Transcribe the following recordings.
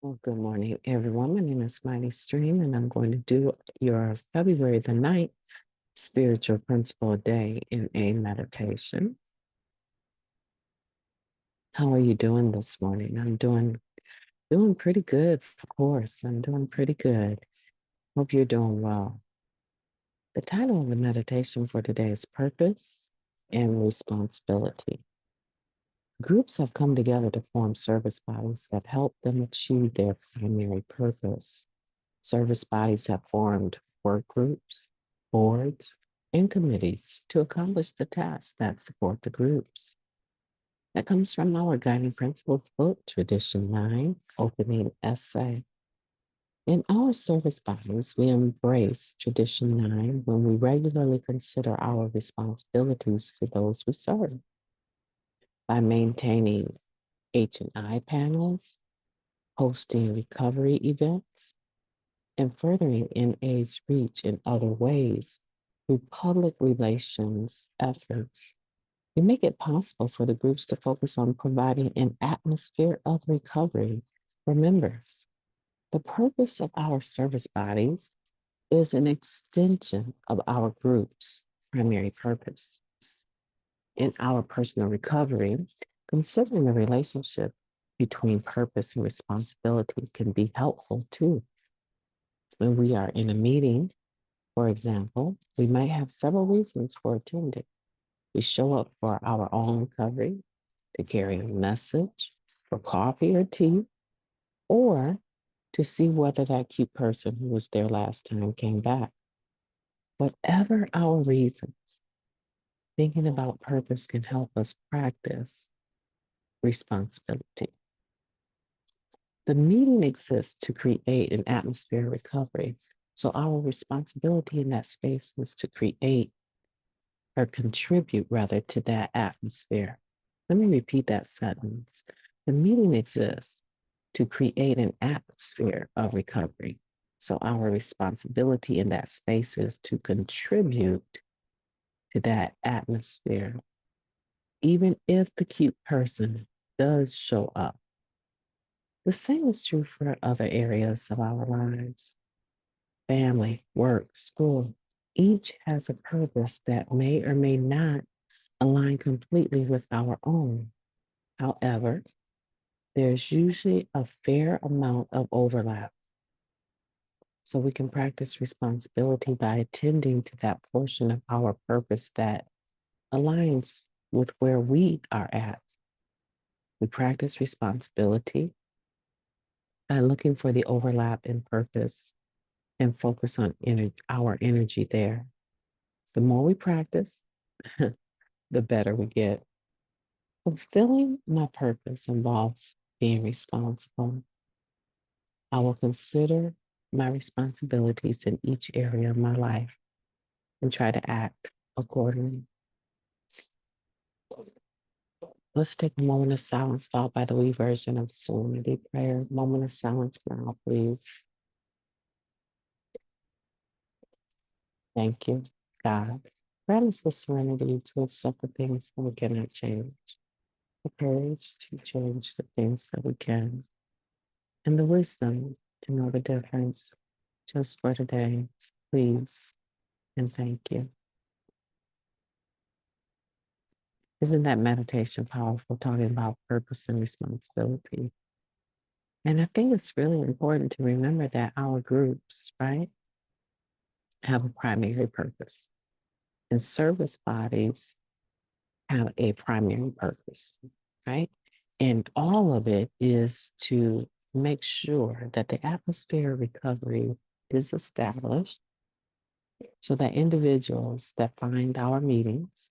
Well, good morning, everyone. My name is Mighty Stream, and I'm going to do your February the 9th spiritual principle day in a meditation. How are you doing this morning? I'm doing pretty good, of course. I'm doing pretty good. Hope you're doing well. The title of the meditation for today is Purpose and Responsibility. Groups have come together to form service bodies that help them achieve their primary purpose. Service bodies have formed work groups, boards, and committees to accomplish the tasks that support the groups. That comes from our guiding principles book, Tradition 9, opening essay. In our service bodies, we embrace Tradition 9 when we regularly consider our responsibilities to those we serve by maintaining H&I panels, hosting recovery events, and furthering NA's reach in other ways through public relations efforts. We make it possible for the groups to focus on providing an atmosphere of recovery for members. The purpose of our service bodies is an extension of our group's primary purpose. In our personal recovery, considering the relationship between purpose and responsibility can be helpful too. When we are in a meeting, for example, we might have several reasons for attending. We show up for our own recovery, to carry a message, for coffee or tea, or to see whether that cute person who was there last time came back. Whatever our reasons, thinking about purpose can help us practice responsibility. The meeting exists to create an atmosphere of recovery. So our responsibility in that space was to create or contribute rather to that atmosphere. Let me repeat that sentence. The meeting exists to create an atmosphere of recovery. So our responsibility in that space is to contribute to that atmosphere, even if the cute person does show up. The same is true for other areas of our lives. Family, work, school, each has a purpose that may or may not align completely with our own. However, there's usually a fair amount of overlap. So we can practice responsibility by attending to that portion of our purpose that aligns with where we are at. We practice responsibility by looking for the overlap in purpose and focus on our energy there. The more we practice, the better we get. Fulfilling my purpose involves being responsible. I will consider my responsibilities in each area of my life and try to act accordingly. Let's take a moment of silence, followed by the we version of the Serenity Prayer. Moment of silence now, please. Thank you, God. Grant us the serenity to accept the things that we cannot change, the courage to change the things that we can, and the wisdom to know the difference just for today. Please and thank you. Isn't that meditation powerful, talking about purpose and responsibility? And I think it's really important to remember that our groups, right, have a primary purpose. And service bodies have a primary purpose, right? And all of it is to make sure that the atmosphere of recovery is established so that individuals that find our meetings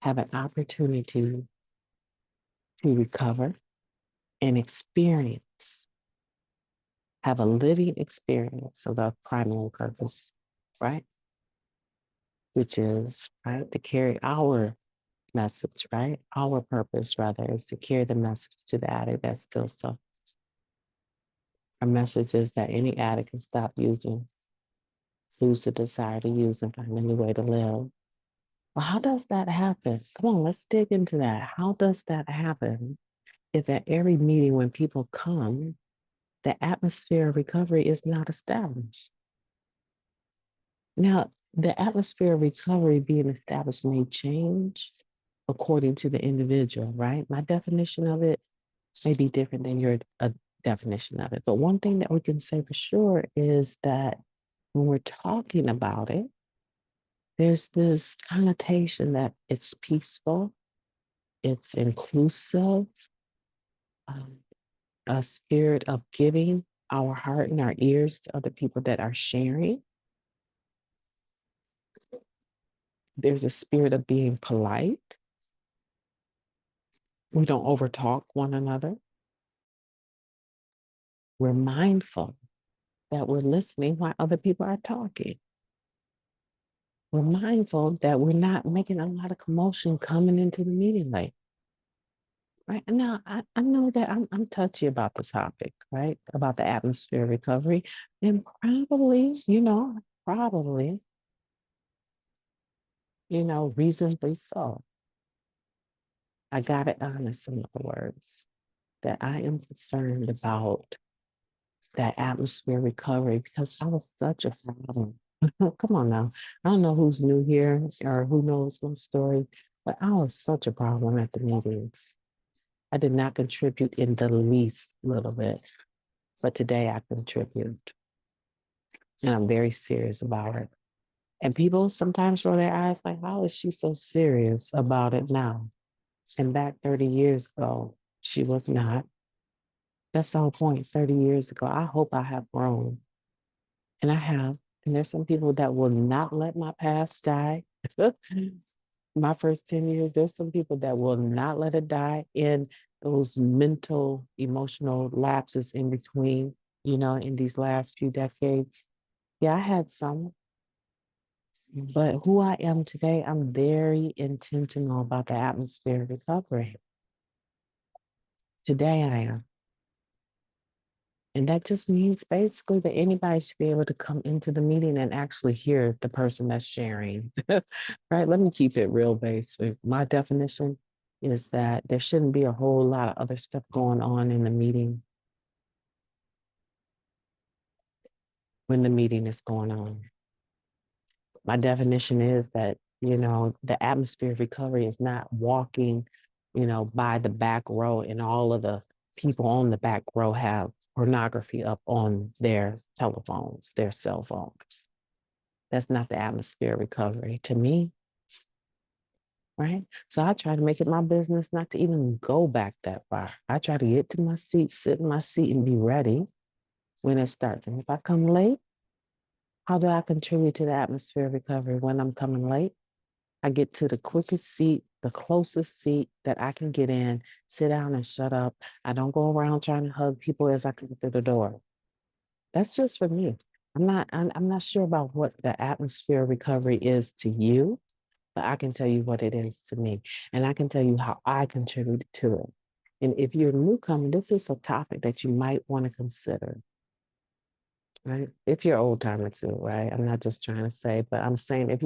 have an opportunity to recover and experience, have a living experience of the primary purpose, right? Which is, right, to carry our message, right? Our purpose, rather, is to carry the message to the addict that still suffers. Our message is that any addict can stop using, lose the desire to use, and find a new way to live. Well, how does that happen? Come on, let's dig into that. How does that happen? if at every meeting when people come, the atmosphere of recovery is not established. Now, the atmosphere of recovery being established may change according to the individual, right? My definition of it may be different than your definition of it. But one thing that we can say for sure is that when we're talking about it, there's this connotation that it's peaceful, it's inclusive, um, a spirit of giving our heart and our ears to other people that are sharing. There's a spirit of being polite. We don't overtalk one another. We're mindful that we're listening while other people are talking. We're mindful that we're not making a lot of commotion coming into the meeting late. Right now, I know that I'm touchy about the topic, right? About the atmosphere of recovery. And probably, reasonably so. I got it honest, in other words, that I am concerned about that atmosphere recovery because I was such a problem. Come on now. I don't know who's new here or who knows my story, but I was such a problem at the meetings. I did not contribute in the least little bit, but today I contribute. And I'm very serious about it. And people sometimes roll their eyes like, how is she so serious about it now? And back 30 years ago, she was not. That's the whole point. 30 years ago, I hope I have grown. And I have. And there's some people that will not let my past die. My first 10 years, there's some people that will not let it die in those mental, emotional lapses in between, in these last few decades. Yeah, I had some, but who I am today, I'm very intentional about the atmosphere of recovery. Today I am. And that just means basically that anybody should be able to come into the meeting and actually hear the person that's sharing. Right? Let me keep it real basic. My definition is that there shouldn't be a whole lot of other stuff going on in the meeting when the meeting is going on. My definition is that, the atmosphere of recovery is not walking, by the back row and all of the people on the back row have pornography up on their telephones, their cell phones. That's not the atmosphere of recovery to me, right? So I try to make it my business not to even go back that far. I try to get to my seat, sit in my seat, and be ready when it starts. And if I come late, how do I contribute to the atmosphere of recovery when I'm coming late? I get to the quickest seat, the closest seat that I can get in, sit down and shut up. I don't go around trying to hug people as I come through the door. That's just for me. I'm not sure about what the atmosphere of recovery is to you, but I can tell you what it is to me. And I can tell you how I contribute to it. And if you're a newcomer, this is a topic that you might want to consider. Right? If you're old timer too, right? I'm not just trying to say, but I'm saying if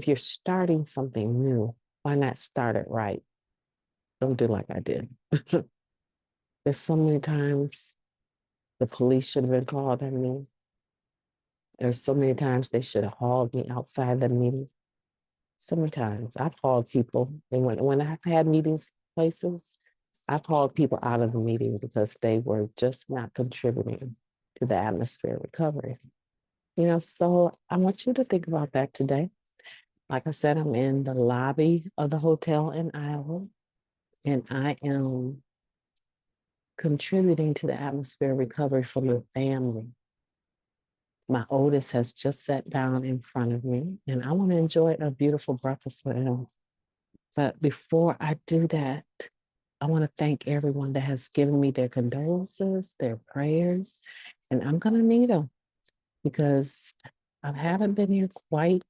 you're starting something new, why not start it right? Don't do like I did. There's so many times the police should have been called on me. There's so many times they should have hauled me outside the meeting. So many times I've called people, and when I've had meetings places, I called people out of the meeting because they were just not contributing to the atmosphere of recovery. So I want you to think about that today. Like I said, I'm in the lobby of the hotel in Iowa, and I am contributing to the atmosphere of recovery for my family. My oldest has just sat down in front of me, and I want to enjoy a beautiful breakfast with him. But before I do that, I want to thank everyone that has given me their condolences, their prayers, and I'm going to need them because I haven't been here quite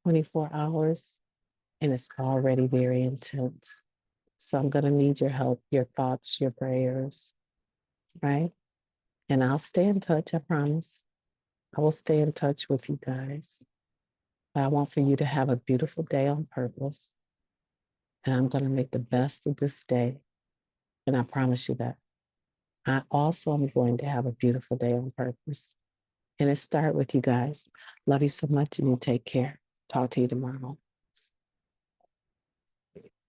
24 hours and it's already very intense. So I'm going to need your help, your thoughts, your prayers, right? And I'll stay in touch, I promise. I will stay in touch with you guys. But I want for you to have a beautiful day on purpose. And I'm going to make the best of this day And I promise you that. I also am going to have a beautiful day on purpose. And it start with you guys. Love you so much and you take care. Talk to you tomorrow.